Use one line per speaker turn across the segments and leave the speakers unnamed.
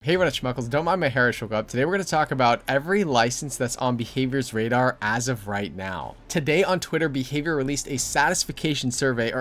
Hey, what up, schmuckles? Don't mind my hair shook up. Today we're going to talk about every license that's on Behaviour's radar as of right now. Today on Twitter, Behavior released a satisfaction survey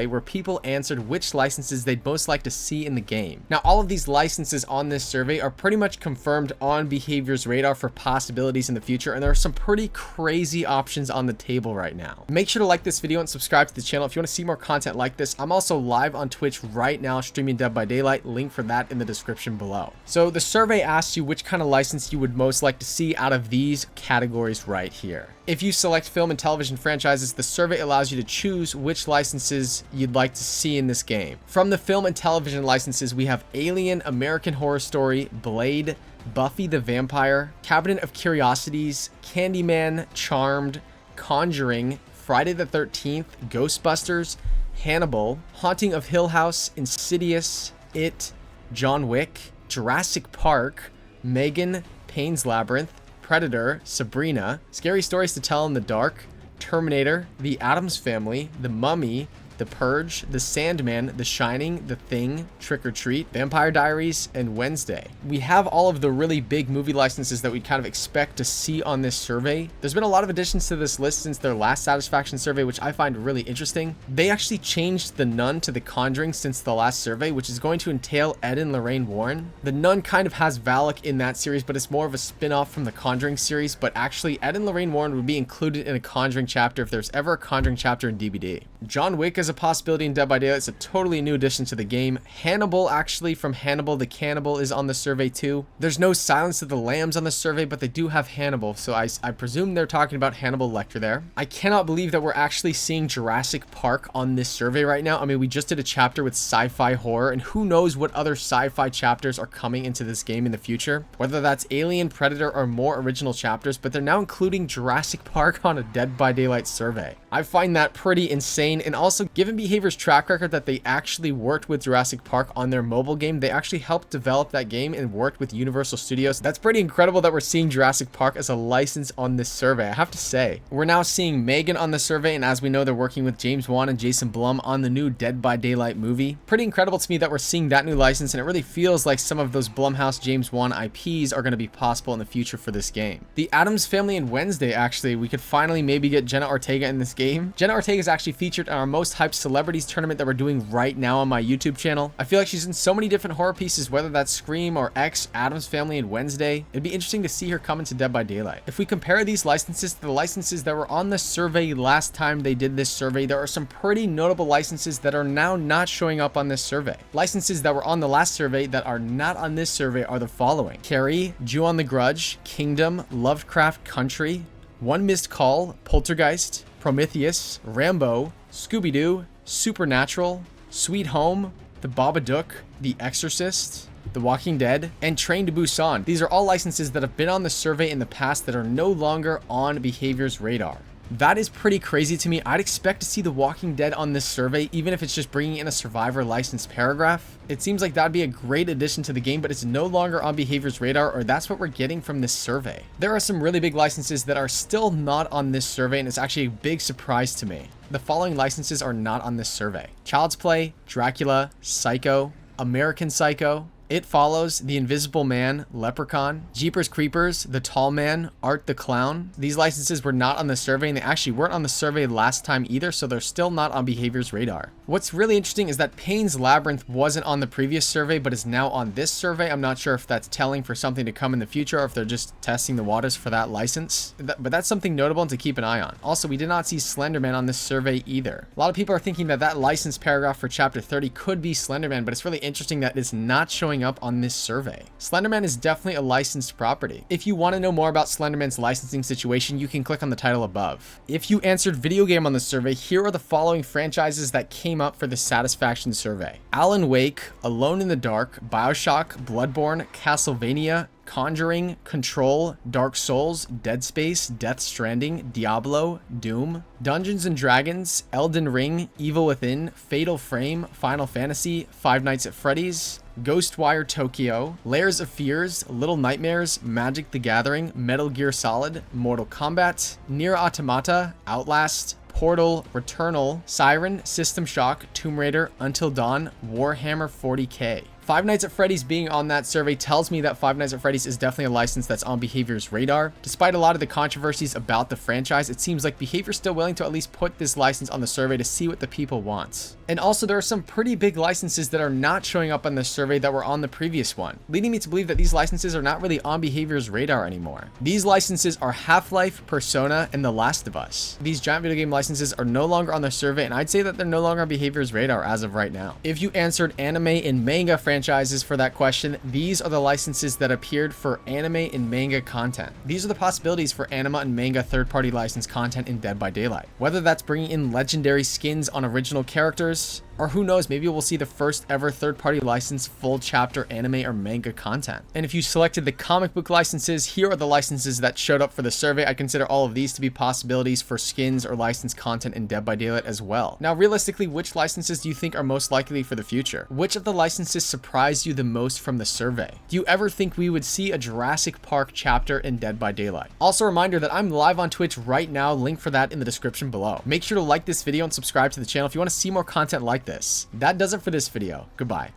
where people answered which licenses they'd most like to see in the game. Now, all of these licenses on this survey are pretty much confirmed on Behaviour's radar for possibilities in the future, and there are some pretty crazy options on the table right now. Make sure to like this video and subscribe to the channel if you want to see more content like this. I'm also live on Twitch right now streaming Dead by Daylight. Link for that in the description below. So the survey asks you which kind of license you would most like to see out of these categories right here. If you select film and television franchises, the survey allows you to choose which licenses you'd like to see in this game. From the film and television licenses, we have Alien, American Horror Story, Blade, Buffy the Vampire, Cabinet of Curiosities, Candyman, Charmed, Conjuring, Friday the 13th, Ghostbusters, Hannibal, Haunting of Hill House, Insidious, It, John Wick, Jurassic Park, Megan, Pain's Labyrinth, Predator, Sabrina, Scary Stories to Tell in the Dark, Terminator, The Addams Family, The Mummy, The Purge, The Sandman, The Shining, The Thing, Trick or Treat, Vampire Diaries, and Wednesday. We have all of the really big movie licenses that we kind of expect to see on this survey. There's been a lot of additions to this list since their last satisfaction survey, which I find really interesting. They actually changed The Nun to The Conjuring since the last survey, which is going to entail Ed and Lorraine Warren. The Nun kind of has Valak in that series, but it's more of a spin-off from the Conjuring series, but actually Ed and Lorraine Warren would be included in a Conjuring chapter if there's ever a Conjuring chapter in DBD. John Wick is a possibility in Dead by Daylight. It's a totally new addition to the game. Hannibal, actually, from Hannibal the Cannibal, is on the survey too. There's no Silence of the Lambs on the survey, but they do have Hannibal, so I presume they're talking about Hannibal Lecter there. I cannot believe that we're actually seeing Jurassic Park on this survey right now. I mean, we just did a chapter with sci-fi horror, and who knows what other sci-fi chapters are coming into this game in the future, whether that's Alien, Predator, or more original chapters, but they're now including Jurassic Park on a Dead by Daylight survey. I find that pretty insane, and also given Behavior's track record that they actually worked with Jurassic Park on their mobile game, they actually helped develop that game and worked with Universal Studios. That's pretty incredible that we're seeing Jurassic Park as a license on this survey, I have to say. We're now seeing Megan on the survey, and as we know, they're working with James Wan and Jason Blum on the new Dead by Daylight movie. Pretty incredible to me that we're seeing that new license, and it really feels like some of those Blumhouse James Wan IPs are going to be possible in the future for this game. The Addams Family and Wednesday, actually, we could finally maybe get Jenna Ortega in this game. Jenna Ortega is actually featured in our most hyped celebrities tournament that we're doing right now on my YouTube channel. I feel like she's in so many different horror pieces, whether that's Scream or X, Addams Family, and Wednesday. It'd be interesting to see her come into Dead by Daylight. If we compare these licenses to the licenses that were on the survey last time they did this survey, there are some pretty notable licenses that are now not showing up on this survey. Licenses that were on the last survey that are not on this survey are the following: Carrie, Jew on the Grudge, Kingdom, Lovecraft Country, One Missed Call, Poltergeist, Prometheus, Rambo, Scooby-Doo, Supernatural, Sweet Home, The Babadook, The Exorcist, The Walking Dead, and Train to Busan. These are all licenses that have been on the survey in the past that are no longer on Behavior's radar. That is pretty crazy to me. I'd expect to see The Walking Dead on this survey, even if it's just bringing in a survivor license paragraph. It seems like that'd be a great addition to the game, but it's no longer on Behavior's radar, or that's what we're getting from this survey. There are some really big licenses that are still not on this survey, and it's actually a big surprise to me. The following licenses are not on this survey: Child's Play, Dracula, Psycho, American Psycho, It Follows, The Invisible Man, Leprechaun, Jeepers Creepers, The Tall Man, Art the Clown. These licenses were not on the survey, and they actually weren't on the survey last time either, so they're still not on Behavior's radar. What's really interesting is that Pain's Labyrinth wasn't on the previous survey, but is now on this survey. I'm not sure if that's telling for something to come in the future, or if they're just testing the waters for that license. But that's something notable to keep an eye on. Also, we did not see Slenderman on this survey either. A lot of people are thinking that that license paragraph for Chapter 30 could be Slenderman, but it's really interesting that it's not showing up on this survey. Slenderman is definitely a licensed property. If you want to know more about Slenderman's licensing situation, you can click on the title above. If you answered video game on the survey, here are the following franchises that came up for the satisfaction survey: Alan Wake, Alone in the Dark, BioShock, Bloodborne, Castlevania, Conjuring, Control, Dark Souls, Dead Space, Death Stranding, Diablo, Doom, Dungeons & Dragons, Elden Ring, Evil Within, Fatal Frame, Final Fantasy, Five Nights at Freddy's, Ghostwire Tokyo, Layers of Fears, Little Nightmares, Magic the Gathering, Metal Gear Solid, Mortal Kombat, Nier Automata, Outlast, Portal, Returnal, Siren, System Shock, Tomb Raider, Until Dawn, Warhammer 40k. Five Nights at Freddy's being on that survey tells me that Five Nights at Freddy's is definitely a license that's on Behaviour's radar. Despite a lot of the controversies about the franchise, it seems like Behavior's still willing to at least put this license on the survey to see what the people want. And also, there are some pretty big licenses that are not showing up on this survey that were on the previous one, leading me to believe that these licenses are not really on Behaviour's radar anymore. These licenses are Half-Life, Persona, and The Last of Us. These giant video game licenses are no longer on the survey, and I'd say that they're no longer on Behaviour's radar as of right now. If you answered anime and manga franchises for that question, these are the licenses that appeared for anime and manga content. These are the possibilities for anime and manga third-party license content in Dead by Daylight. Whether that's bringing in legendary skins on original characters, or who knows, maybe we'll see the first ever third-party licensed full chapter anime or manga content. And if you selected the comic book licenses, here are the licenses that showed up for the survey. I consider all of these to be possibilities for skins or licensed content in Dead by Daylight as well. Now, realistically, which licenses do you think are most likely for the future? Which of the licenses surprised you the most from the survey? Do you ever think we would see a Jurassic Park chapter in Dead by Daylight? Also, a reminder that I'm live on Twitch right now, link for that in the description below. Make sure to like this video and subscribe to the channel if you want to see more content like this. That does it for this video. Goodbye.